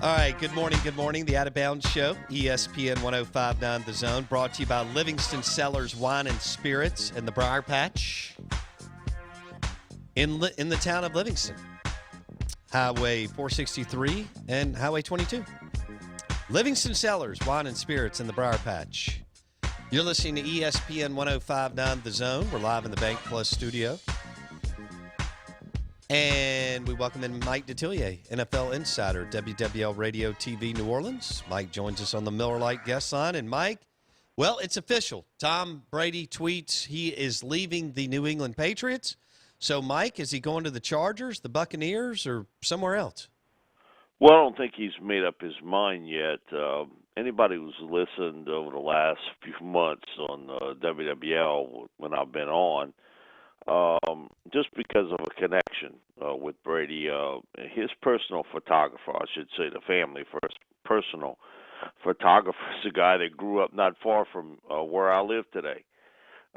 All right, good morning, good morning. The Out of Bounds Show, ESPN 105.9 The Zone, brought to you by Livingston Cellars Wine and Spirits and the Briar Patch in the town of Livingston. Highway 463 and Highway 22. Livingston Cellars Wine and Spirits and the Briar Patch. You're listening to ESPN 105.9 The Zone. We're live in the Bank Plus studio. And we welcome in Mike Detillier, NFL Insider, WWL Radio TV New Orleans. Mike joins us on the Miller Lite guest line. And Mike, well, it's official. Tom Brady tweets he is leaving the New England Patriots. So, Mike, is he going to the Chargers, the Buccaneers, or somewhere else? Well, I don't think he's made up his mind yet. Anybody who's listened over the last few months on WWL when I've been on, just because of a connection with Brady, his personal photographer, I should say, the family first, personal photographer, is a guy that grew up not far from where I live today.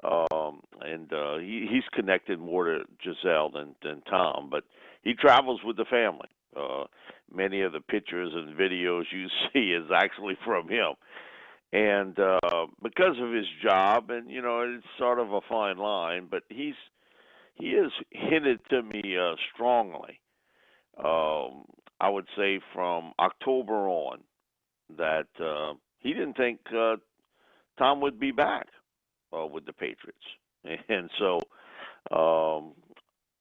And he's connected more to Giselle than Tom, but he travels with the family. Many of the pictures and videos you see is actually from him. And because of his job, and, it's sort of a fine line, but he has hinted to me strongly, I would say from October on, that he didn't think Tom would be back with the Patriots. And so,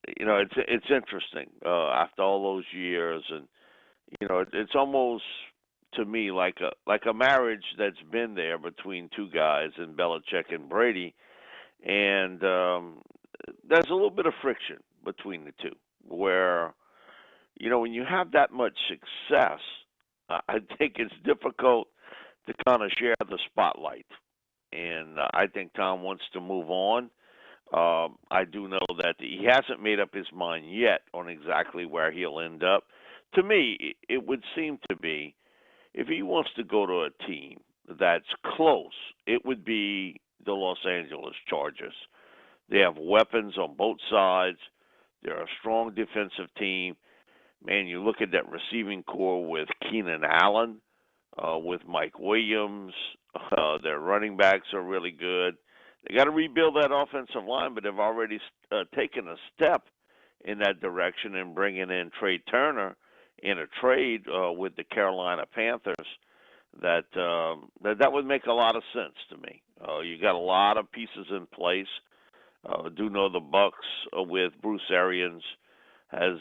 it's interesting after all those years, and it's almost to me like a marriage that's been there between two guys, in Belichick and Brady, and there's a little bit of friction between the two, where when you have that much success, I think it's difficult to kind of share the spotlight. And I think Tom wants to move on. I do know that he hasn't made up his mind yet on exactly where he'll end up. To me, it would seem to be, if he wants to go to a team that's close, it would be the Los Angeles Chargers. They have weapons on both sides. They're a strong defensive team. Man, you look at that receiving core with Keenan Allen, with Mike Williams. Their running backs are really good. They got to rebuild that offensive line, but they've already taken a step in that direction in bringing in Trey Turner in a trade with the Carolina Panthers. That would make a lot of sense to me. You got a lot of pieces in place. Do know the Bucks with Bruce Arians has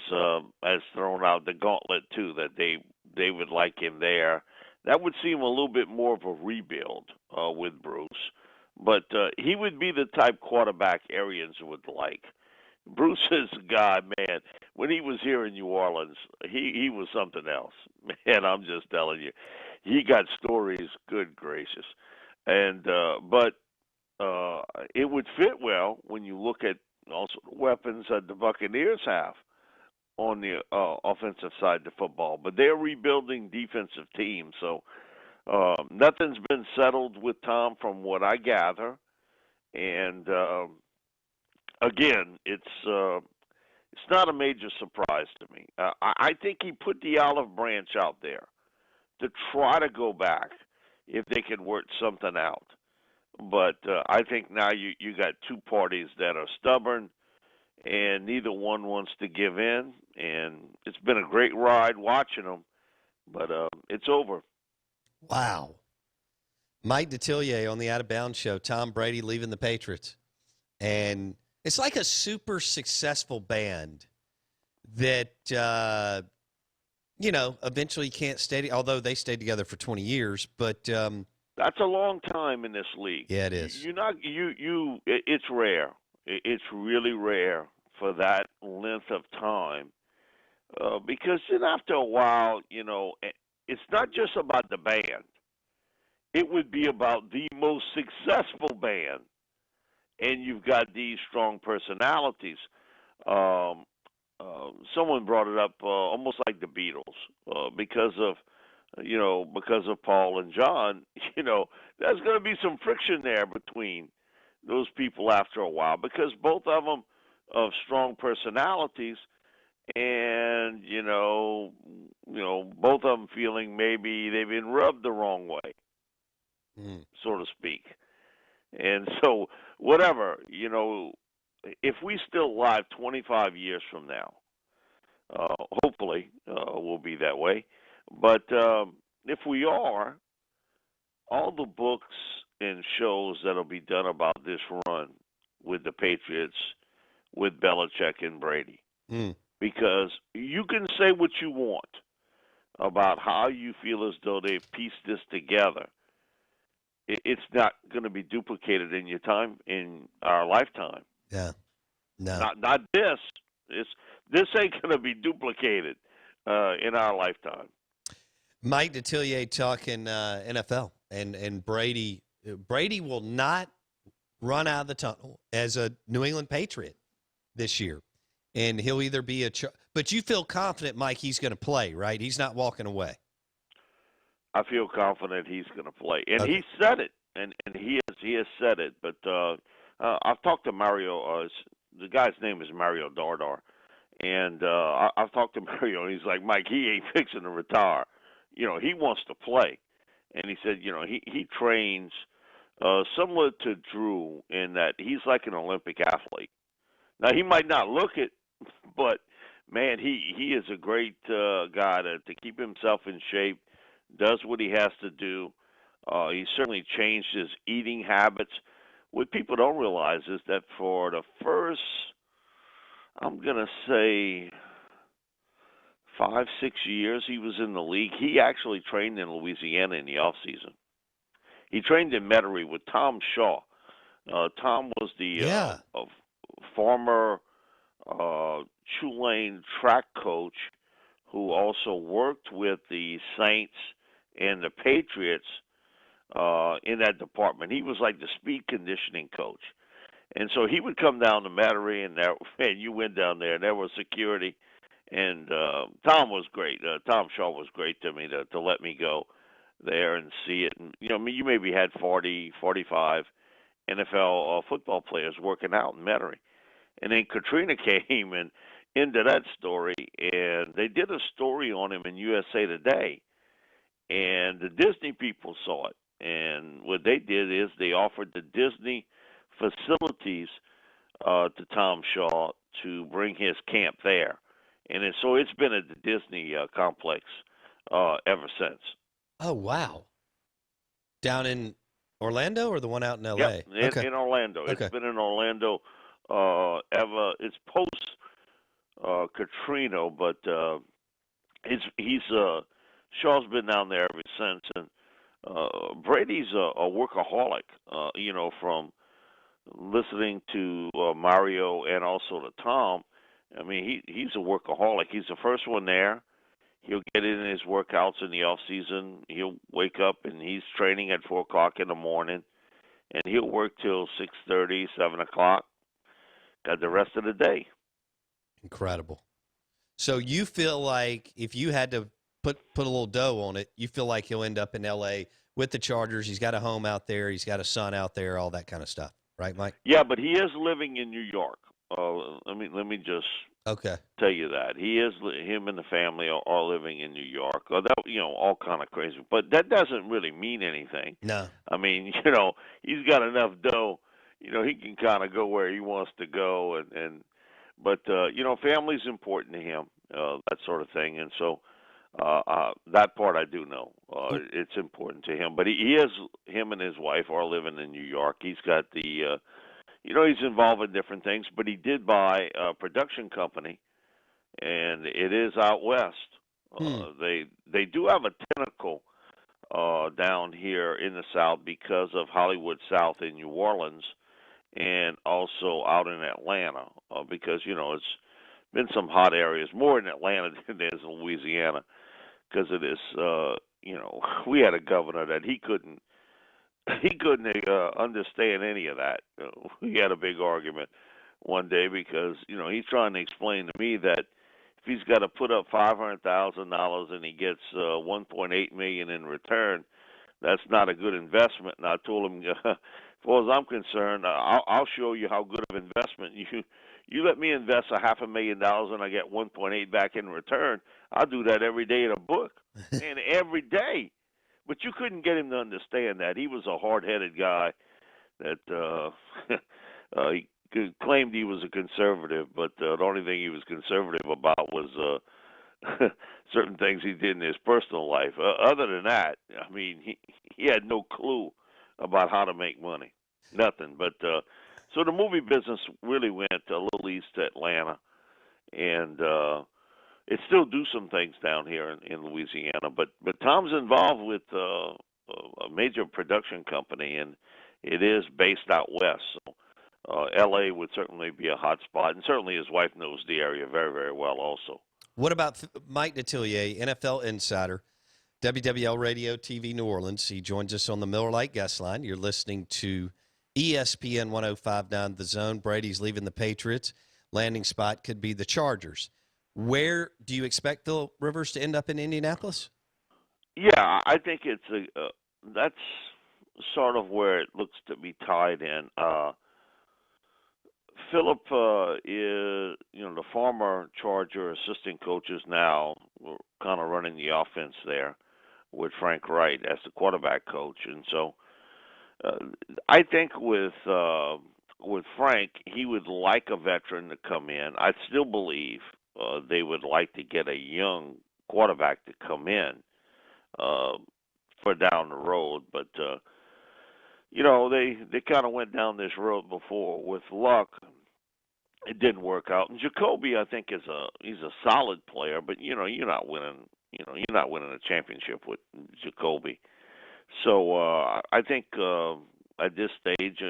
thrown out the gauntlet too, that they would like him there. That would seem a little bit more of a rebuild with Bruce, but he would be the type quarterback Arians would like. Bruce is a guy, man. When he was here in New Orleans, he was something else. Man, I'm just telling you, he got stories. Good gracious, and but. It would fit well when you look at also the weapons that the Buccaneers have on the offensive side of the football. But they're rebuilding defensive teams, so nothing's been settled with Tom from what I gather. And again, it's not a major surprise to me. I think he put the olive branch out there to try to go back if they could work something out. But I think now you got two parties that are stubborn, and neither one wants to give in. And it's been a great ride watching them, but it's over. Wow. Mike Detillier on the Out of Bounds Show, Tom Brady leaving the Patriots. And it's like a super successful band that, eventually can't stay, although they stayed together for 20 years, but that's a long time in this league. Yeah, it is. It's rare. It's really rare for that length of time, because then after a while, it's not just about the band. It would be about the most successful band, and you've got these strong personalities. Someone brought it up almost like the Beatles, because of Paul and John. There's going to be some friction there between those people after a while, because both of them of strong personalities, and both of them feeling maybe they've been rubbed the wrong way, Mm. so to speak. And so, whatever, if we still alive 25 years from now, hopefully we'll be that way. But if we are, all the books and shows that'll be done about this run with the Patriots, with Belichick and Brady, Mm. because you can say what you want about how you feel as though they've pieced this together. It's not going to be duplicated in our lifetime. Yeah. No. Not this. This ain't going to be duplicated in our lifetime. Mike Detillier talking NFL and Brady. Brady will not run out of the tunnel as a New England Patriot this year, and he'll either be but you feel confident, Mike, he's going to play, right? He's not walking away. I feel confident he's going to play, and Okay. he said it, and he has said it. But I've talked to Mario. The guy's name is Mario Dardar, and I've talked to Mario, and he's like, Mike, he ain't fixing to retire. He wants to play, and he said, he trains similar to Drew in that he's like an Olympic athlete. Now he might not look it, but man, he is a great guy to keep himself in shape. Does what he has to do. He certainly changed his eating habits. What people don't realize is that for the first, I'm gonna say, 5, 6 years he was in the league, he actually trained in Louisiana in the off season. He trained in Metairie with Tom Shaw. Tom was the Yeah. former Tulane track coach who also worked with the Saints and the Patriots in that department. He was like the speed conditioning coach. And so he would come down to Metairie, and you went down there, and there was security. And Tom was great. Tom Shaw was great to me to let me go there and see it. And you maybe had 40, 45 NFL football players working out in Metairie. And then Katrina came and into that story, and they did a story on him in USA Today, and the Disney people saw it. And what they did is they offered the Disney facilities to Tom Shaw to bring his camp there, and so it's been at the Disney complex ever since. Oh, wow. Down in Orlando or the one out in Yep, L.A.? in, Okay. in Orlando. It's Okay. been in Orlando ever. It's post Katrina, but he's Shaw's been down there ever since, and Brady's a workaholic. From listening to Mario and also to Tom. I mean, he's a workaholic. He's the first one there. He'll get in his workouts in the off season. He'll wake up and he's training at 4 o'clock in the morning, and he'll work till 6:30, 7 o'clock. Got the rest of the day. Incredible. So you feel like if you had to put a little dough on it, you feel like he'll end up in L.A. with the Chargers. He's got a home out there. He's got a son out there, all that kind of stuff. Right, Mike? Yeah, but he is living in New York. Let me just Okay. tell you that him and the family are living in New York. All kind of crazy, but that doesn't really mean anything. No. I mean, he's got enough dough. He can kind of go where he wants to go, but family's important to him, that sort of thing, and so that part I do know. It's important to him, but him and his wife are living in New York. He's got he's involved in different things, but he did buy a production company, and it is out west. Hmm. They do have a tentacle down here in the South because of Hollywood South in New Orleans, and also out in Atlanta because it's been some hot areas more in Atlanta than there is in Louisiana because it is. We had a governor that he couldn't understand any of that. We had a big argument one day because he's trying to explain to me that if he's got to put up $500,000 and he gets 1.8 million in return, that's not a good investment. And I told him, as far as I'm concerned, I'll show you how good of investment You let me invest a $500,000 and I get 1.8 back in return. I'll do that every day in a book, and every day. But you couldn't get him to understand that. He was a hard-headed guy that he claimed he was a conservative, but the only thing he was conservative about was certain things he did in his personal life. Other than that, I mean, he had no clue about how to make money. Nothing. But so the movie business really went a little east to Atlanta, and it still do some things down here in Louisiana. But Tom's involved with a major production company, and it is based out west. So L.A. would certainly be a hot spot, and certainly his wife knows the area very, very well also. What about Mike Detillier, NFL insider, WWL Radio TV New Orleans? He joins us on the Miller Lite guest line. You're listening to ESPN 105.9 The Zone. Brady's leaving the Patriots. Landing spot could be the Chargers. Where do you expect Philip Rivers to end up in Indianapolis? Yeah, I think it's that's sort of where it looks to be tied in. Philip is, the former Charger assistant coach is now kind of running the offense there with Frank Wright as the quarterback coach, and so I think with Frank, he would like a veteran to come in. I still believe they would like to get a young quarterback to come in for down the road, but they kind of went down this road before. With luck, it didn't work out. And Jacoby, I think, he's a solid player, but you're not winning. You're not winning a championship with Jacoby. So I think at this stage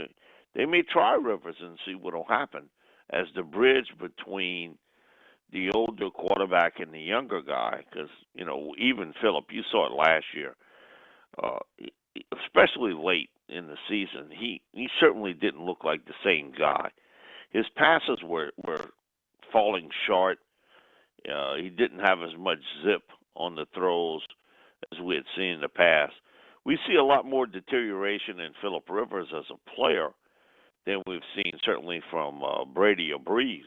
they may try Rivers and see what will happen as the bridge between the older quarterback and the younger guy. Because even Philip, you saw it last year, especially late in the season. He certainly didn't look like the same guy. His passes were falling short. He didn't have as much zip on the throws as we had seen in the past. We see a lot more deterioration in Philip Rivers as a player than we've seen certainly from Brady or Breeze.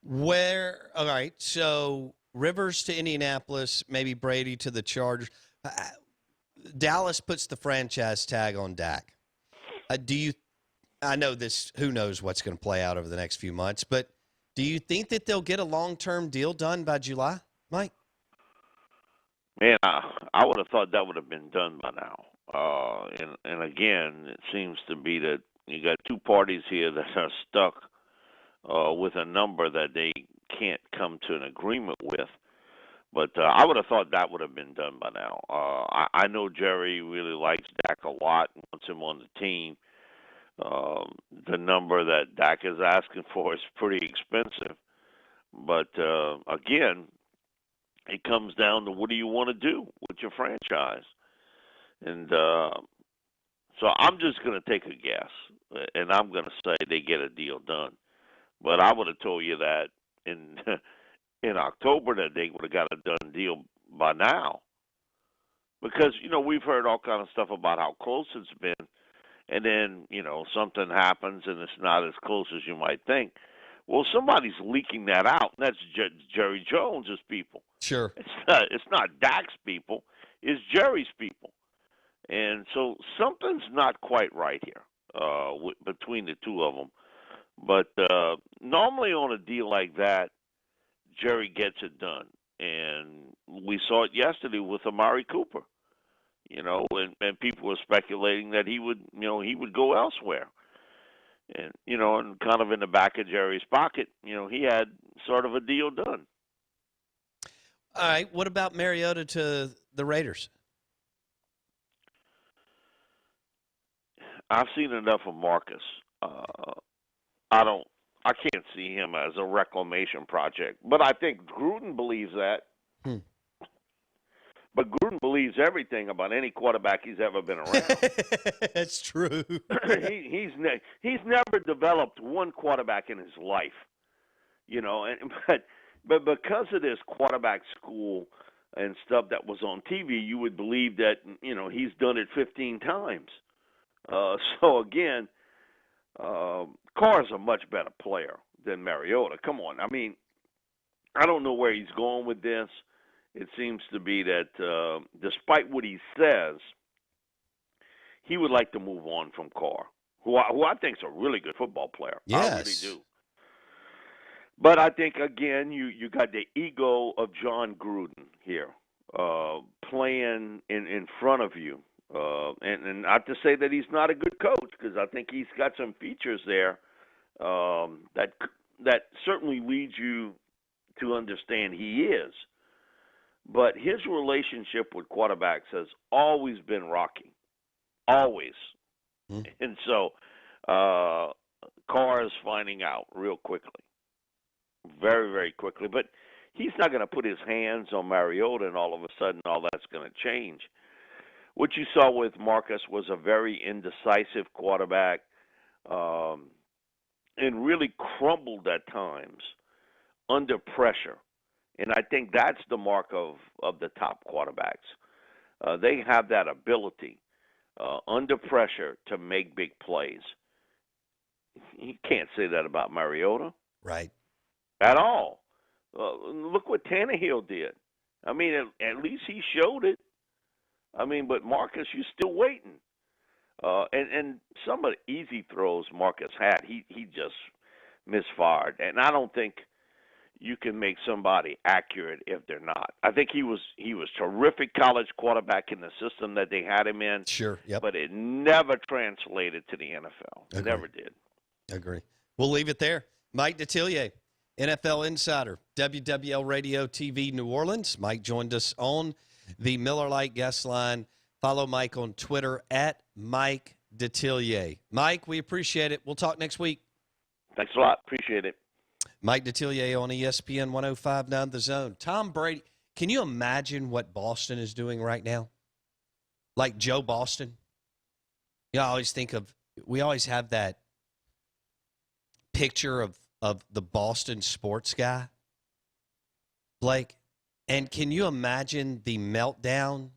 All right, so Rivers to Indianapolis, maybe Brady to the Chargers. Dallas puts the franchise tag on Dak. I know this, who knows what's going to play out over the next few months, but do you think that they'll get a long-term deal done by July, Mike? Man, I would have thought that would have been done by now. And again, it seems to be that you got two parties here that are stuck with a number that they can't come to an agreement with. But I would have thought that would have been done by now. I know Jerry really likes Dak a lot and wants him on the team. The number that Dak is asking for is pretty expensive. But again, it comes down to what do you want to do with your franchise. And so I'm just going to take a guess, and I'm going to say they get a deal done. But I would have told you that in October that they would have got a done deal by now. Because, we've heard all kind of stuff about how close it's been. And then, something happens and it's not as close as you might think. Well, somebody's leaking that out, and that's Jerry Jones' people. Sure. It's not Dak's people. It's Jerry's people. And so something's not quite right here between the two of them. But normally on a deal like that, Jerry gets it done. And we saw it yesterday with Amari Cooper. And people were speculating that he would go elsewhere. And, and kind of in the back of Jerry's pocket, he had sort of a deal done. All right. What about Mariota to the Raiders? I've seen enough of Marcus. I can't see him as a reclamation project, but I think Gruden believes that. But Gruden believes everything about any quarterback he's ever been around. That's true. He's never developed one quarterback in his life, but because of this quarterback school and stuff that was on TV, you would believe that he's done it 15 times. So again, Carr's a much better player than Mariota. Come on. I mean, I don't know where he's going with this. It seems to be that despite what he says, he would like to move on from Carr, who I think is a really good football player. Yes. I really do. But I think, again, you got the ego of John Gruden here playing in front of you. And not to say that he's not a good coach, because I think he's got some features there that certainly leads you to understand he is. But his relationship with quarterbacks has always been rocky. Always. Mm. And so Carr is finding out real quickly. Very, very quickly. But he's not going to put his hands on Mariota and all of a sudden all that's going to change. What you saw with Marcus was a very indecisive quarterback and really crumbled at times under pressure. And I think that's the mark of the top quarterbacks. They have that ability under pressure to make big plays. You can't say that about Mariota. Right. At all. Look what Tannehill did. I mean, at least he showed it. I mean, but Marcus, you're still waiting. And some of the easy throws Marcus had, he just misfired. And I don't think you can make somebody accurate if they're not. I think he was terrific college quarterback in the system that they had him in. Sure, yep. But it never translated to the NFL. It never did. Agree. We'll leave it there. Mike Detillier, NFL Insider, WWL Radio TV New Orleans. Mike joined us on the Miller Lite guest line. Follow Mike on Twitter at Mike Detillier. Mike, we appreciate it. We'll talk next week. Thanks a lot. Appreciate it. Mike Detillier on ESPN 105.9 The Zone. Tom Brady, can you imagine what Boston is doing right now? Like Joe Boston? You know, we always have that picture of the Boston sports guy, Blake. And can you imagine the meltdown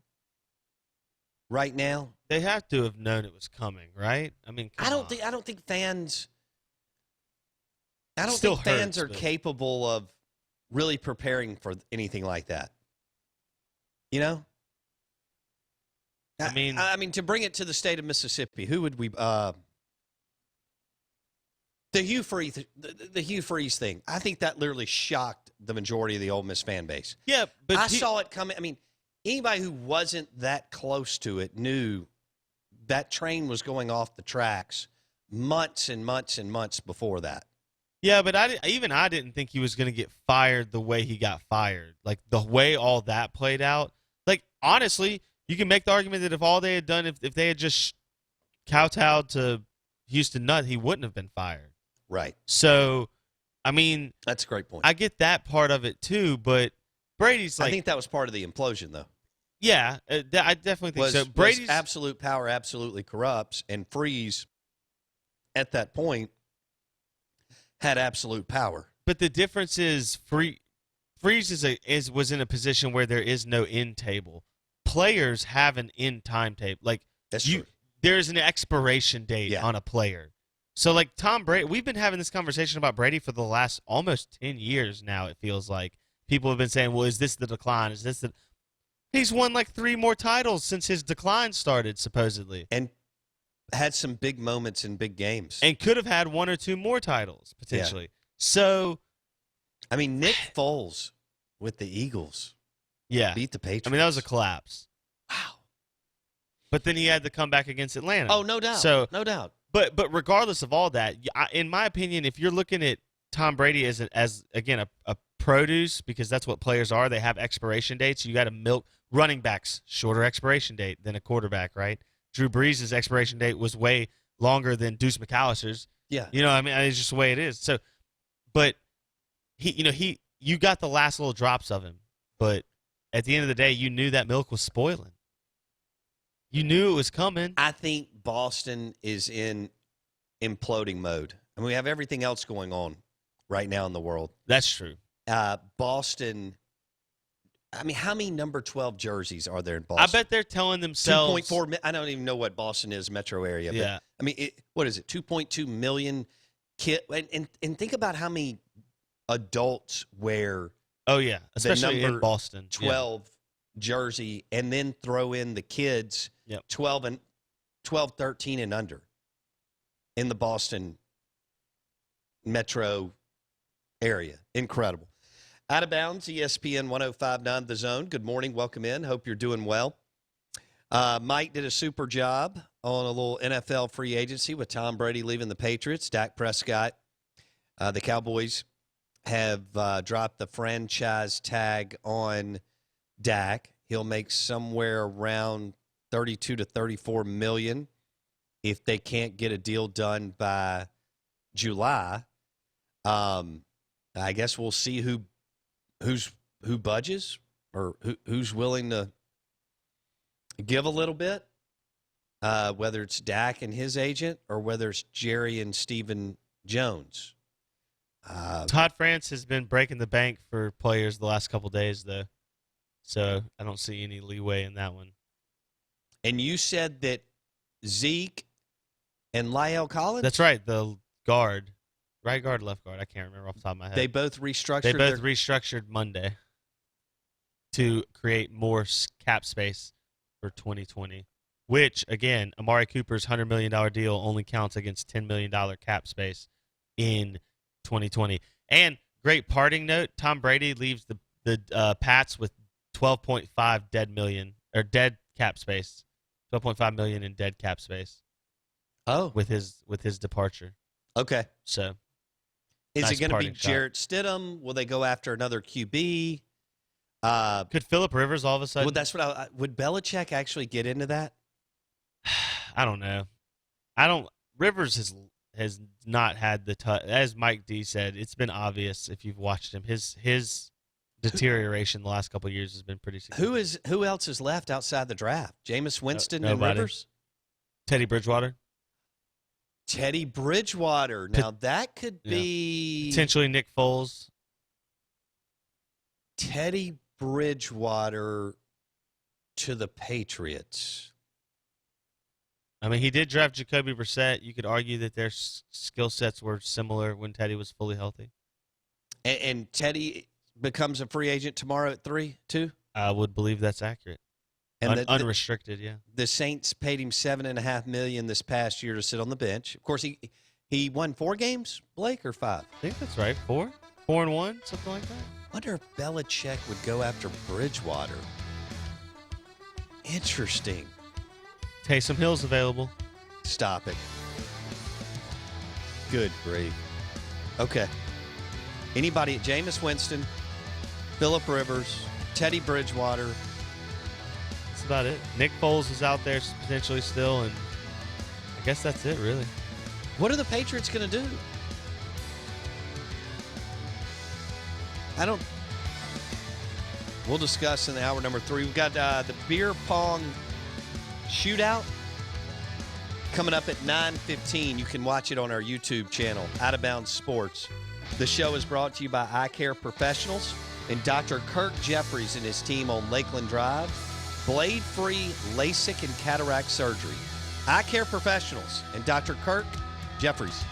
right now? They have to have known it was coming, right? I mean, I don't think fans are capable of really preparing for anything like that. You know? I mean, to bring it to the state of Mississippi, who would we the Hugh Freeze thing. I think that literally shocked the majority of the Ole Miss fan base. Yeah, but I saw it coming. I mean, anybody who wasn't that close to it knew that train was going off the tracks months and months and months before that. Yeah, but I didn't think he was going to get fired the way he got fired. Like, the way all that played out. Like, honestly, you can make the argument that if all they had done, if they had just kowtowed to Houston Nutt, he wouldn't have been fired. Right. So, I mean, that's a great point. I get that part of it too, but Brady's like, I think that was part of the implosion, though. Yeah, I definitely think so. Brady's absolute power absolutely corrupts, and Freeze at that point had absolute power. But the difference is Freeze was in a position where there is no end table. Players have an end timetable. Like, that's true. There's an expiration date on a player. So, like, Tom Brady, we've been having this conversation about Brady for the last almost 10 years now, it feels like. People have been saying, well, is this the decline? Is this the... He's won, like, 3 more titles since his decline started, supposedly. And had some big moments in big games. And could have had 1 or 2 more titles, potentially. Yeah. So... I mean, Nick Foles with the Eagles beat the Patriots. I mean, that was a collapse. Wow. But then he had to come back against Atlanta. Oh, no doubt. So, no doubt. But regardless of all that, in my opinion, if you're looking at Tom Brady as again a produce, because that's what players are, they have expiration dates. You got to milk running backs, shorter expiration date than a quarterback, right? Drew Brees' expiration date was way longer than Deuce McAllister's. Yeah, you know, I mean, it's just the way it is. So, but you got the last little drops of him, but at the end of the day, you knew that milk was spoiling. You knew it was coming. I think Boston is in imploding mode. I mean, we have everything else going on right now in the world. That's true. Boston, I mean, how many number 12 jerseys are there in Boston? I bet they're telling themselves. 2.4, I don't even know what Boston is, metro area. Yeah. But, I mean, what is it, 2.2 million kid, and think about how many adults wear Oh yeah, especially number in Boston. 12 jersey, and then throw in the kids Yep. 12, 13 and under in the Boston metro area. Incredible. Out of bounds, ESPN 105.9 The Zone. Good morning. Welcome in. Hope you're doing well. Mike did a super job on a little NFL free agency with Tom Brady leaving the Patriots. Dak Prescott, the Cowboys have dropped the franchise tag on Dak. He'll make somewhere around 32 to 34 million if they can't get a deal done by July. I guess we'll see who budges or who's willing to give a little bit, whether it's Dak and his agent or whether it's Jerry and Stephen Jones. Todd France has been breaking the bank for players the last couple days, though, so I don't see any leeway in that one. And you said that Zeke and Lyle Collins? That's right, the guard. Right guard, left guard. I can't remember off the top of my head. They both restructured. They both restructured Monday to create more cap space for 2020, which, again, Amari Cooper's $100 million deal only counts against $10 million cap space in 2020. And great parting note, Tom Brady leaves the Pats with 12.5 dead cap space, 12.5 million in dead cap space. Oh, with his departure. Okay. So, is nice it going to be parting shot. Jarrett Stidham? Will they go after another QB? Could Phillip Rivers all of a sudden? Well, that's what would Belichick actually get into that? I don't know. Rivers has not had the touch. As Mike D said, it's been obvious if you've watched him. His deterioration the last couple of years has been pretty significant. Who else is left outside the draft? Jameis Winston and nobody. Rivers? Teddy Bridgewater? Teddy Bridgewater. Now, that could be... Potentially Nick Foles. Teddy Bridgewater to the Patriots. I mean, he did draft Jacoby Brissett. You could argue that their skill sets were similar when Teddy was fully healthy. And Teddy becomes a free agent tomorrow at 3, too? I would believe that's accurate. And unrestricted, yeah. The Saints paid him $7.5 million this past year to sit on the bench. Of course, he won 4 games, Blake, or 5? I think that's right. 4? 4-1, something like that. Wonder if Belichick would go after Bridgewater. Interesting. Taysom Hill's available. Stop it. Good grief. Okay. Anybody at Jameis Winston, Phillip Rivers, Teddy Bridgewater. That's about it. Nick Foles is out there potentially still, and I guess that's it, really. What are the Patriots going to do? We'll discuss in the hour number 3. We've got the beer pong shootout coming up at 9:15. You can watch it on our YouTube channel, Out of Bounds Sports. The show is brought to you by Eye Care Professionals and Dr. Kirk Jeffries and his team on Lakeland Drive. Blade-free LASIK and cataract surgery. Eye Care Professionals and Dr. Kirk Jeffries.